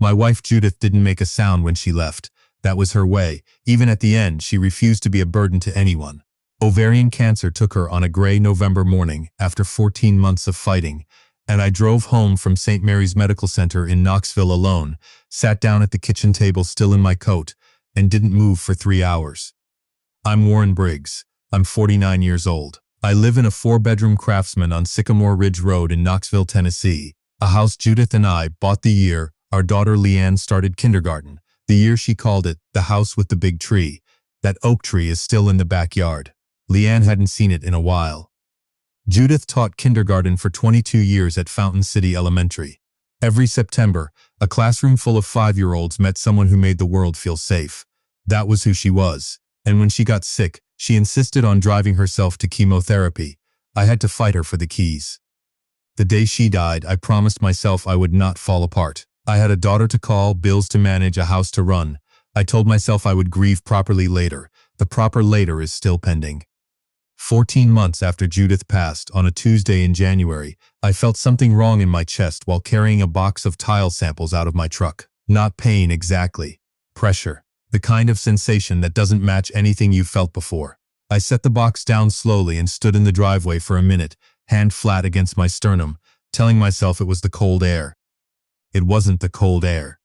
My wife Judith didn't make a sound when she left. That was her way. Even at the end, she refused to be a burden to anyone. Ovarian cancer took her on a gray November morning after 14 months of fighting, and I drove home from St. Mary's Medical Center in Knoxville alone, sat down at the kitchen table still in my coat, and didn't move for 3 hours. I'm Warren Briggs. I'm 49 years old. I live in a 4-bedroom Craftsman on Sycamore Ridge Road in Knoxville, Tennessee, a house Judith and I bought the year our daughter Leanne started kindergarten, the year she called it the house with the big tree. That oak tree is still in the backyard. Leanne hadn't seen it in a while. Judith taught kindergarten for 22 years at Fountain City Elementary. Every September, a classroom full of 5-year-olds met someone who made the world feel safe. That was who she was. And when she got sick, she insisted on driving herself to chemotherapy. I had to fight her for the keys. The day she died, I promised myself I would not fall apart. I had a daughter to call, bills to manage, a house to run. I told myself I would grieve properly later. The proper later is still pending. 14 months after Judith passed, on a Tuesday in January, I felt something wrong in my chest while carrying a box of tile samples out of my truck. Not pain exactly. Pressure. The kind of sensation that doesn't match anything you've felt before. I set the box down slowly and stood in the driveway for a minute, hand flat against my sternum, telling myself it was the cold air. It wasn't the cold air.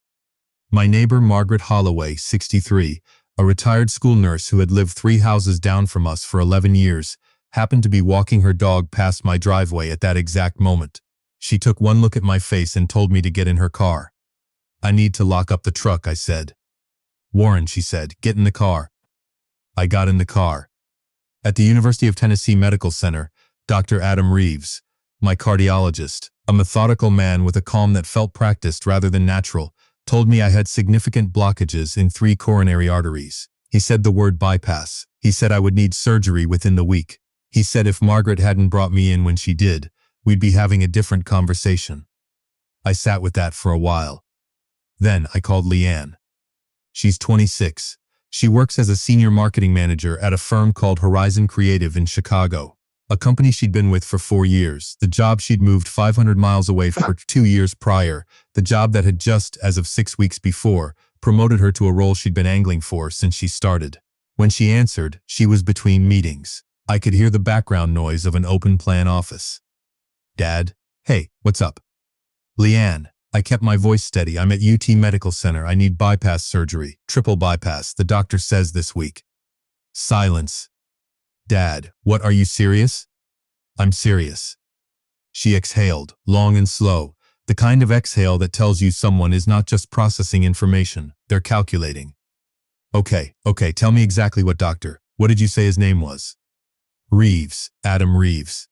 My neighbor Margaret Holloway, 63, a retired school nurse who had lived 3 houses down from us for 11 years, happened to be walking her dog past my driveway at that exact moment. She took one look at my face and told me to get in her car. "I need to lock up the truck," I said. "Warren," she said, "get in the car." I got in the car. At the University of Tennessee Medical Center, Dr. Adam Reeves, my cardiologist, a methodical man with a calm that felt practiced rather than natural, told me I had significant blockages in 3 coronary arteries. He said the word bypass. He said I would need surgery within the week. He said if Margaret hadn't brought me in when she did, we'd be having a different conversation. I sat with that for a while. Then I called Leanne. She's 26. She works as a senior marketing manager at a firm called Horizon Creative in Chicago, a company she'd been with for 4 years, the job she'd moved 500 miles away for 2 years prior, the job that had just, as of 6 weeks before, promoted her to a role she'd been angling for since she started. When she answered, she was between meetings. I could hear the background noise of an open-plan office. "Dad? Hey, what's up?" "Leanne." I kept my voice steady. "I'm at UT Medical Center. I need bypass surgery. Triple bypass, the doctor says this week." Silence. "Dad, what, are you serious?" "I'm serious." She exhaled, long and slow, the kind of exhale that tells you someone is not just processing information, they're calculating. Okay, tell me exactly what doctor. What did you say his name was?" "Reeves, Adam Reeves."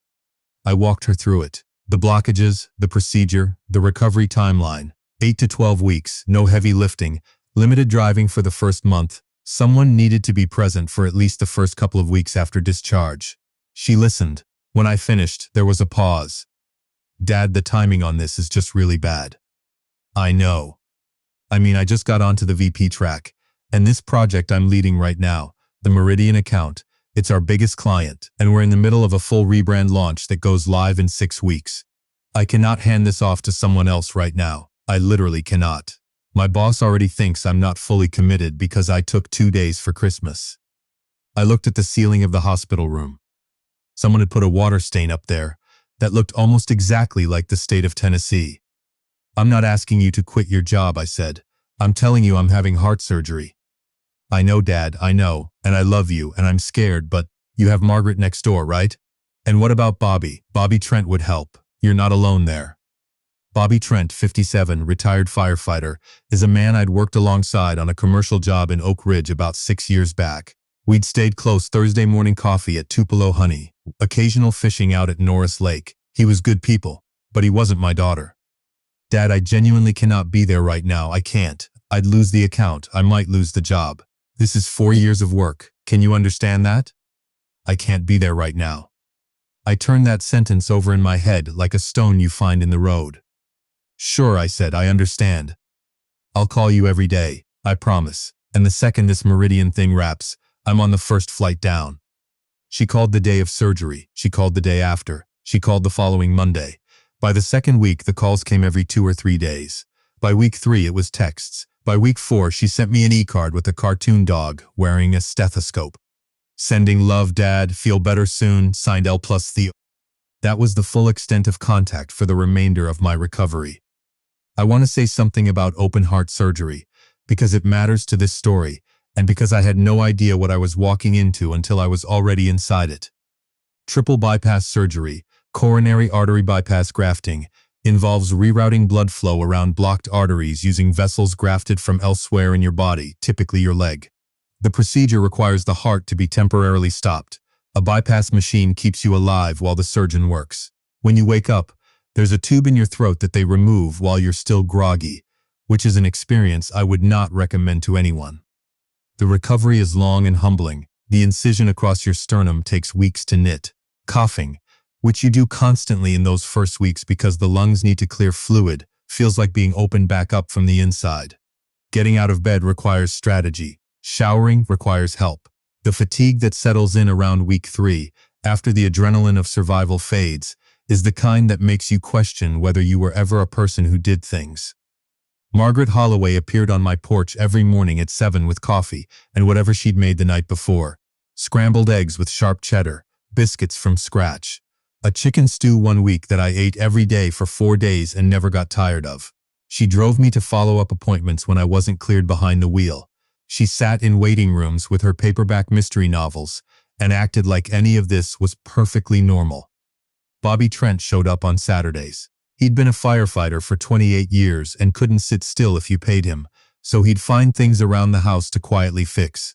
I walked her through it. The blockages, the procedure, the recovery timeline. 8 to 12 weeks, no heavy lifting, limited driving for the first month. Someone needed to be present for at least the first couple of weeks after discharge. She listened. When I finished, there was a pause. "Dad, the timing on this is just really bad." "I know. I just got onto the VP track, and this project I'm leading right now, the Meridian account, it's our biggest client, and we're in the middle of a full rebrand launch that goes live in 6 weeks. I cannot hand this off to someone else right now. I literally cannot. My boss already thinks I'm not fully committed because I took 2 days for Christmas." I looked at the ceiling of the hospital room. Someone had put a water stain up there that looked almost exactly like the state of Tennessee. "I'm not asking you to quit your job," I said. "I'm telling you I'm having heart surgery." "I know, Dad, I know, and I love you, and I'm scared, but you have Margaret next door, right? And what about Bobby? Bobby Trent would help. You're not alone there." Bobby Trent, 57, retired firefighter, is a man I'd worked alongside on a commercial job in Oak Ridge about 6 years back. We'd stayed close. Thursday morning coffee at Tupelo Honey, occasional fishing out at Norris Lake. He was good people, but he wasn't my daughter. "Dad, I genuinely cannot be there right now. I can't. I'd lose the account. I might lose the job. This is 4 years of work. Can you understand that? I can't be there right now." I turned that sentence over in my head like a stone you find in the road. "Sure," I said, "I understand. I'll call you every day, I promise. And the second this Meridian thing wraps, I'm on the first flight down." She called the day of surgery. She called the day after. She called the following Monday. By the second week, the calls came every 2 or 3 days. By week 3, it was texts. By week 4, she sent me an e-card with a cartoon dog wearing a stethoscope. Sending love, Dad, feel better soon, signed L plus Theo. That was the full extent of contact for the remainder of my recovery. I want to say something about open heart surgery, because it matters to this story, and because I had no idea what I was walking into until I was already inside it. Triple bypass surgery, coronary artery bypass grafting, involves rerouting blood flow around blocked arteries using vessels grafted from elsewhere in your body, typically your leg. The procedure requires the heart to be temporarily stopped. A bypass machine keeps you alive while the surgeon works. When you wake up, there's a tube in your throat that they remove while you're still groggy, which is an experience I would not recommend to anyone. The recovery is long and humbling. The incision across your sternum takes weeks to knit. Coughing, which you do constantly in those first weeks because the lungs need to clear fluid, feels like being opened back up from the inside. Getting out of bed requires strategy. Showering requires help. The fatigue that settles in around week 3, after the adrenaline of survival fades, is the kind that makes you question whether you were ever a person who did things. Margaret Holloway appeared on my porch every morning at 7 with coffee and whatever she'd made the night before. Scrambled eggs with sharp cheddar, biscuits from scratch. A chicken stew one week that I ate every day for 4 days and never got tired of. She drove me to follow-up appointments when I wasn't cleared behind the wheel. She sat in waiting rooms with her paperback mystery novels and acted like any of this was perfectly normal. Bobby Trent showed up on Saturdays. He'd been a firefighter for 28 years and couldn't sit still if you paid him, so he'd find things around the house to quietly fix.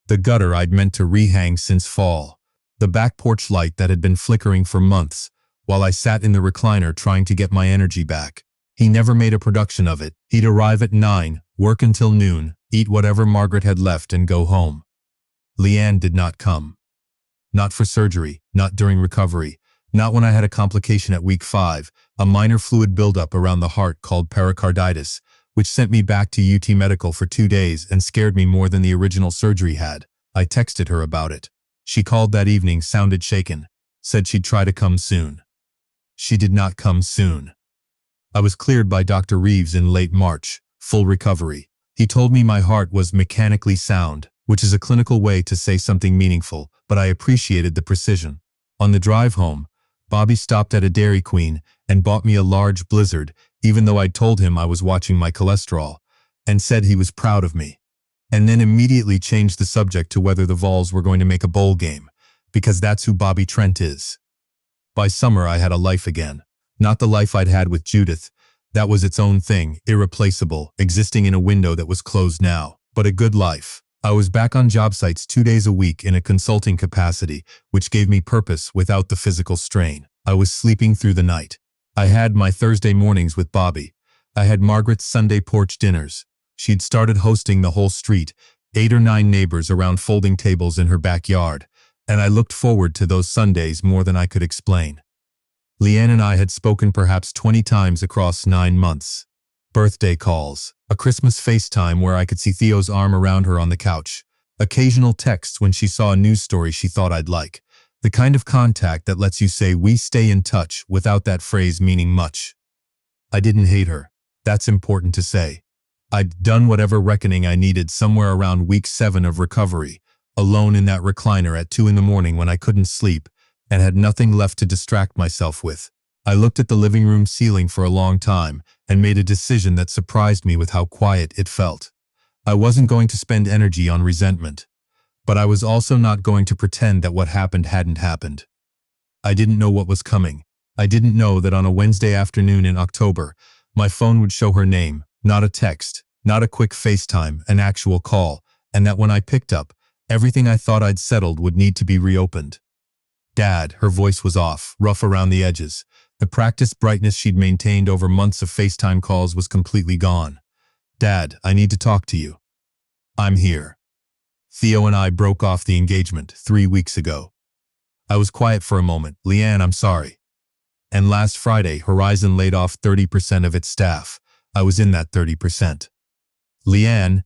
The gutter I'd meant to rehang since fall. The back porch light that had been flickering for months, while I sat in the recliner trying to get my energy back. He never made a production of it. He'd arrive at 9, work until noon, eat whatever Margaret had left and go home. Leanne did not come. Not for surgery, not during recovery, not when I had a complication at week 5, a minor fluid buildup around the heart called pericarditis, which sent me back to UT Medical for 2 days and scared me more than the original surgery had. I texted her about it. She called that evening, sounded shaken, said she'd try to come soon. She did not come soon. I was cleared by Dr. Reeves in late March, full recovery. He told me my heart was mechanically sound, which is a clinical way to say something meaningful, but I appreciated the precision. On the drive home, Bobby stopped at a Dairy Queen and bought me a large Blizzard, even though I'd told him I was watching my cholesterol, and said he was proud of me. And then immediately changed the subject to whether the Vols were going to make a bowl game, because that's who Bobby Trent is. By summer, I had a life again. Not the life I'd had with Judith. That was its own thing, irreplaceable, existing in a window that was closed now. But a good life. I was back on job sites 2 days a week in a consulting capacity, which gave me purpose without the physical strain. I was sleeping through the night. I had my Thursday mornings with Bobby. I had Margaret's Sunday porch dinners. She'd started hosting the whole street, 8 or 9 neighbors around folding tables in her backyard, and I looked forward to those Sundays more than I could explain. Leanne and I had spoken perhaps 20 times across 9 months. Birthday calls, a Christmas FaceTime where I could see Theo's arm around her on the couch, occasional texts when she saw a news story she thought I'd like, the kind of contact that lets you say we stay in touch without that phrase meaning much. I didn't hate her. That's important to say. I'd done whatever reckoning I needed somewhere around week 7 of recovery, alone in that recliner at 2 in the morning when I couldn't sleep and had nothing left to distract myself with. I looked at the living room ceiling for a long time and made a decision that surprised me with how quiet it felt. I wasn't going to spend energy on resentment, but I was also not going to pretend that what happened hadn't happened. I didn't know what was coming. I didn't know that on a Wednesday afternoon in October, my phone would show her name, not a text, not a quick FaceTime, an actual call, and that when I picked up, everything I thought I'd settled would need to be reopened. Dad, her voice was off, rough around the edges. The practiced brightness she'd maintained over months of FaceTime calls was completely gone. Dad, I need to talk to you. I'm here. Theo and I broke off the engagement 3 weeks ago. I was quiet for a moment. Leanne, I'm sorry. And last Friday, Horizon laid off 30% of its staff. I was in that 30%. Leanne,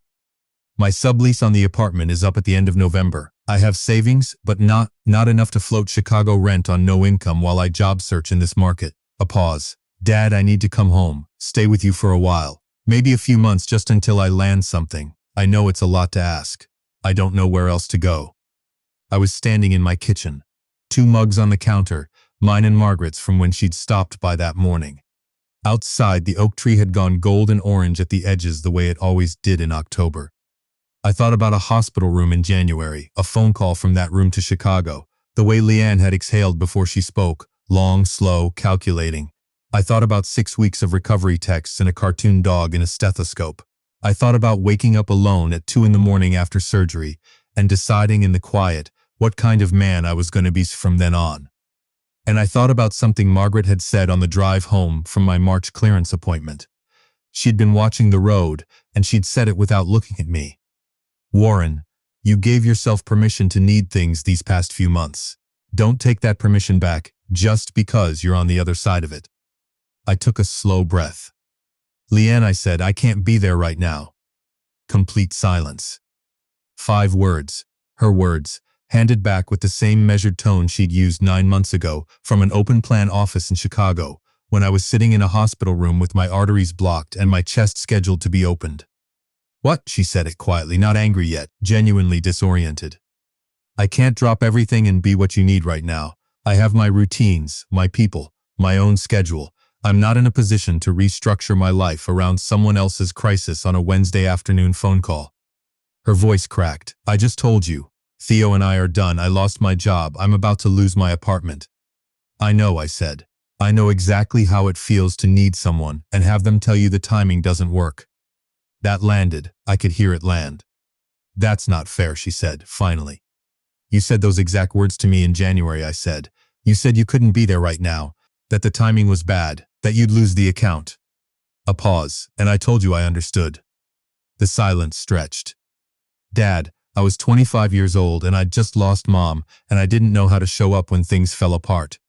my sublease on the apartment is up at the end of November. I have savings, but not enough to float Chicago rent on no income while I job search in this market. A pause. Dad, I need to come home, stay with you for a while. Maybe a few months just until I land something. I know it's a lot to ask. I don't know where else to go. I was standing in my kitchen. 2 mugs on the counter, mine and Margaret's from when she'd stopped by that morning. Outside, the oak tree had gone gold and orange at the edges the way it always did in October. I thought about a hospital room in January, a phone call from that room to Chicago, the way Leanne had exhaled before she spoke, long, slow, calculating. I thought about 6 weeks of recovery texts and a cartoon dog in a stethoscope. I thought about waking up alone at 2 in the morning after surgery and deciding in the quiet what kind of man I was going to be from then on. And I thought about something Margaret had said on the drive home from my March clearance appointment. She'd been watching the road, and she'd said it without looking at me. Warren, you gave yourself permission to need things these past few months. Don't take that permission back just because you're on the other side of it. I took a slow breath. Leanne, I said, I can't be there right now. Complete silence. 5 words, her words, handed back with the same measured tone she'd used 9 months ago from an open-plan office in Chicago, when I was sitting in a hospital room with my arteries blocked and my chest scheduled to be opened. What? She said it quietly, not angry yet, genuinely disoriented. I can't drop everything and be what you need right now. I have my routines, my people, my own schedule. I'm not in a position to restructure my life around someone else's crisis on a Wednesday afternoon phone call. Her voice cracked. I just told you. Theo and I are done. I lost my job. I'm about to lose my apartment. I know, I said. I know exactly how it feels to need someone and have them tell you the timing doesn't work. That landed. I could hear it land. That's not fair, she said, finally. You said those exact words to me in January, I said. You said you couldn't be there right now, that the timing was bad, that you'd lose the account. A pause, and I told you I understood. The silence stretched. Dad, I was 25 years old and I'd just lost Mom, and I didn't know how to show up when things fell apart.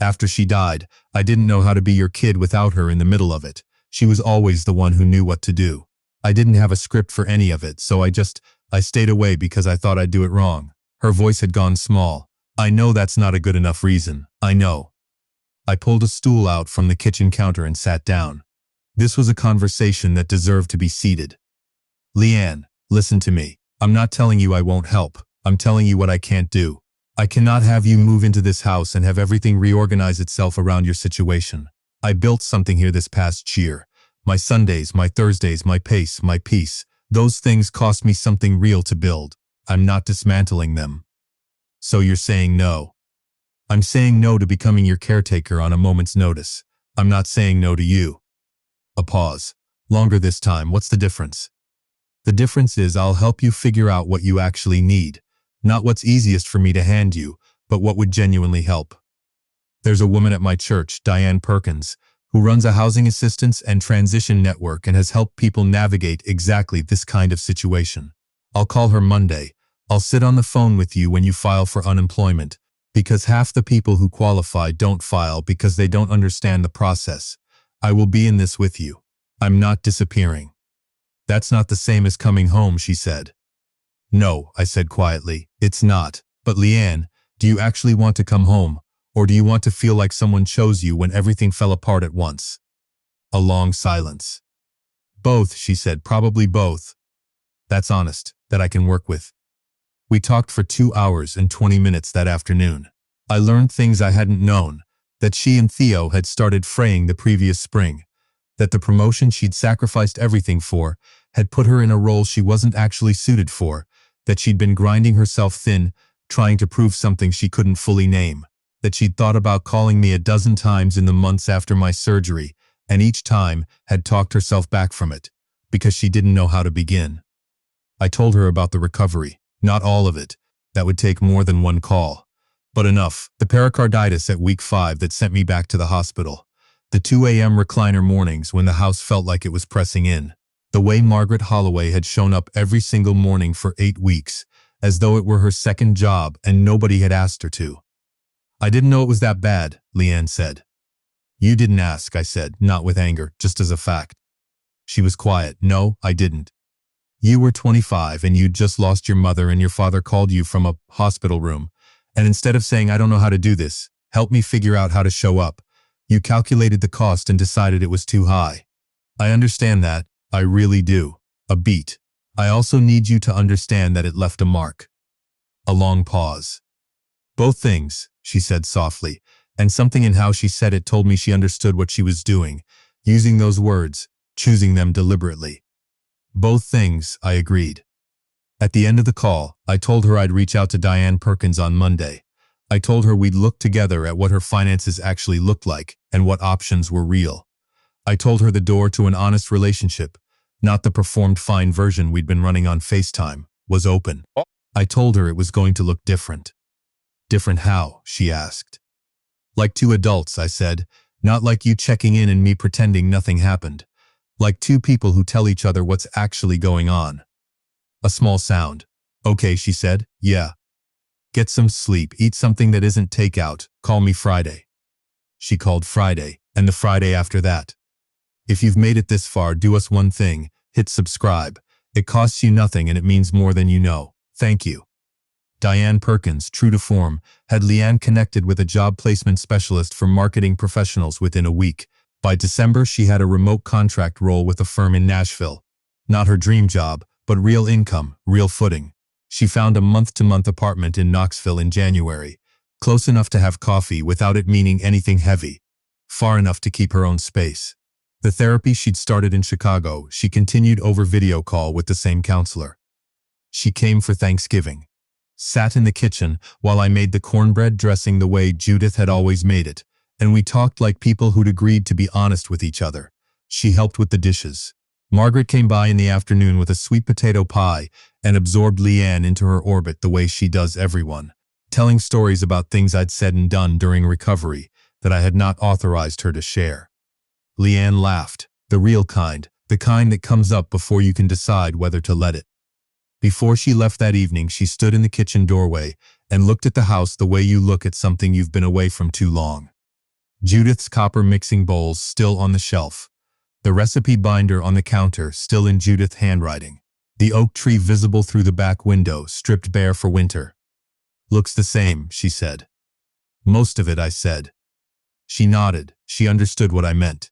After she died, I didn't know how to be your kid without her in the middle of it. She was always the one who knew what to do. I didn't have a script for any of it, so I stayed away because I thought I'd do it wrong. Her voice had gone small. I know that's not a good enough reason. I know. I pulled a stool out from the kitchen counter and sat down. This was a conversation that deserved to be seated. Leanne, listen to me. I'm not telling you I won't help. I'm telling you what I can't do. I cannot have you move into this house and have everything reorganize itself around your situation. I built something here this past year. My Sundays, my Thursdays, my pace, my peace. Those things cost me something real to build. I'm not dismantling them. So you're saying no. I'm saying no to becoming your caretaker on a moment's notice. I'm not saying no to you. A pause. Longer this time. What's the difference? The difference is I'll help you figure out what you actually need. Not what's easiest for me to hand you, but what would genuinely help. There's a woman at my church, Diane Perkins, who runs a housing assistance and transition network and has helped people navigate exactly this kind of situation. I'll call her Monday. I'll sit on the phone with you when you file for unemployment, because half the people who qualify don't file because they don't understand the process. I will be in this with you. I'm not disappearing. That's not the same as coming home, she said. No, I said quietly, it's not. But Leanne, do you actually want to come home? Or do you want to feel like someone chose you when everything fell apart at once? A long silence. Both, she said, probably both. That's honest, that I can work with. We talked for 2 hours and 20 minutes that afternoon. I learned things I hadn't known, that she and Theo had started fraying the previous spring, that the promotion she'd sacrificed everything for had put her in a role she wasn't actually suited for, that she'd been grinding herself thin, trying to prove something she couldn't fully name, that she'd thought about calling me a dozen times in the months after my surgery, and each time had talked herself back from it, because she didn't know how to begin. I told her about the recovery, not all of it, that would take more than one call, but enough. The pericarditis at week 5 that sent me back to the hospital, the 2 a.m. recliner mornings when the house felt like it was pressing in, the way Margaret Holloway had shown up every single morning for 8 weeks, as though it were her second job and nobody had asked her to. I didn't know it was that bad, Leanne said. You didn't ask, I said, not with anger, just as a fact. She was quiet. No, I didn't. You were 25 and you'd just lost your mother and your father called you from a hospital room, and instead of saying, I don't know how to do this, help me figure out how to show up, you calculated the cost and decided it was too high. I understand that. I really do. A beat. I also need you to understand that it left a mark. A long pause. Both things, she said softly, and something in how she said it told me she understood what she was doing, using those words, choosing them deliberately. Both things, I agreed. At the end of the call, I told her I'd reach out to Diane Perkins on Monday. I told her we'd look together at what her finances actually looked like and what options were real. I told her the door to an honest relationship, not the performed fine version we'd been running on FaceTime, was open. I told her it was going to look different. Different how? She asked. Like two adults, I said, not like you checking in and me pretending nothing happened. Like two people who tell each other what's actually going on. A small sound. Okay, she said, yeah. Get some sleep, eat something that isn't takeout, call me Friday. She called Friday, and the Friday after that. If you've made it this far, do us one thing, hit subscribe. It costs you nothing and it means more than you know. Thank you. Diane Perkins, true to form, had Leanne connected with a job placement specialist for marketing professionals within a week. By December, she had a remote contract role with a firm in Nashville. Not her dream job, but real income, real footing. She found a month-to-month apartment in Knoxville in January, close enough to have coffee without it meaning anything heavy, far enough to keep her own space. The therapy she'd started in Chicago, she continued over video call with the same counselor. She came for Thanksgiving. Sat in the kitchen while I made the cornbread dressing the way Judith had always made it, and we talked like people who'd agreed to be honest with each other. She helped with the dishes. Margaret came by in the afternoon with a sweet potato pie and absorbed Leanne into her orbit the way she does everyone, telling stories about things I'd said and done during recovery that I had not authorized her to share. Leanne laughed, the real kind, the kind that comes up before you can decide whether to let it. Before she left that evening, she stood in the kitchen doorway and looked at the house the way you look at something you've been away from too long. Judith's copper mixing bowls still on the shelf. The recipe binder on the counter still in Judith's handwriting. The oak tree visible through the back window, stripped bare for winter. Looks the same, she said. Most of it, I said. She nodded. She understood what I meant.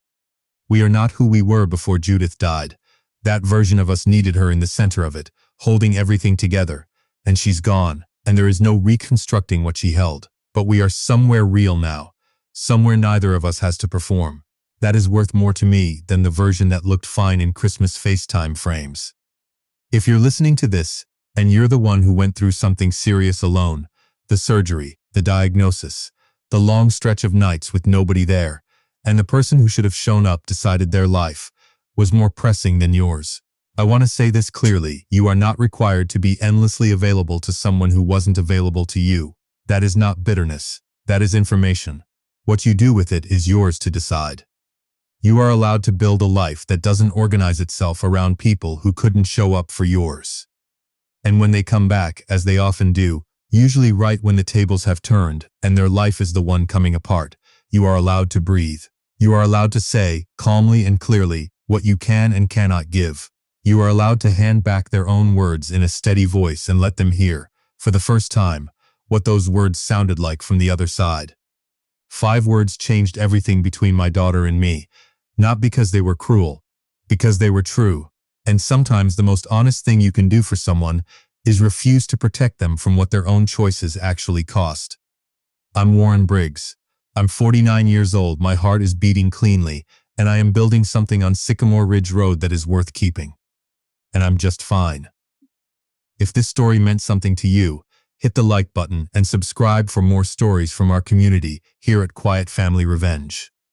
We are not who we were before Judith died. That version of us needed her in the center of it, holding everything together. And she's gone, and there is no reconstructing what she held. But we are somewhere real now. Somewhere neither of us has to perform. That is worth more to me than the version that looked fine in Christmas FaceTime frames. If you're listening to this, and you're the one who went through something serious alone, the surgery, the diagnosis, the long stretch of nights with nobody there, and the person who should have shown up decided their life was more pressing than yours. I want to say this clearly, you are not required to be endlessly available to someone who wasn't available to you. That is not bitterness. That is information. What you do with it is yours to decide. You are allowed to build a life that doesn't organize itself around people who couldn't show up for yours. And when they come back, as they often do, usually right when the tables have turned and their life is the one coming apart, you are allowed to breathe. You are allowed to say, calmly and clearly, what you can and cannot give. You are allowed to hand back their own words in a steady voice and let them hear, for the first time, what those words sounded like from the other side. 5 words changed everything between my daughter and me, not because they were cruel, because they were true. And sometimes the most honest thing you can do for someone is refuse to protect them from what their own choices actually cost. I'm Warren Briggs. I'm 49 years old, my heart is beating cleanly, and I am building something on Sycamore Ridge Road that is worth keeping. And I'm just fine. If this story meant something to you, hit the like button and subscribe for more stories from our community here at Quiet Family Revenge.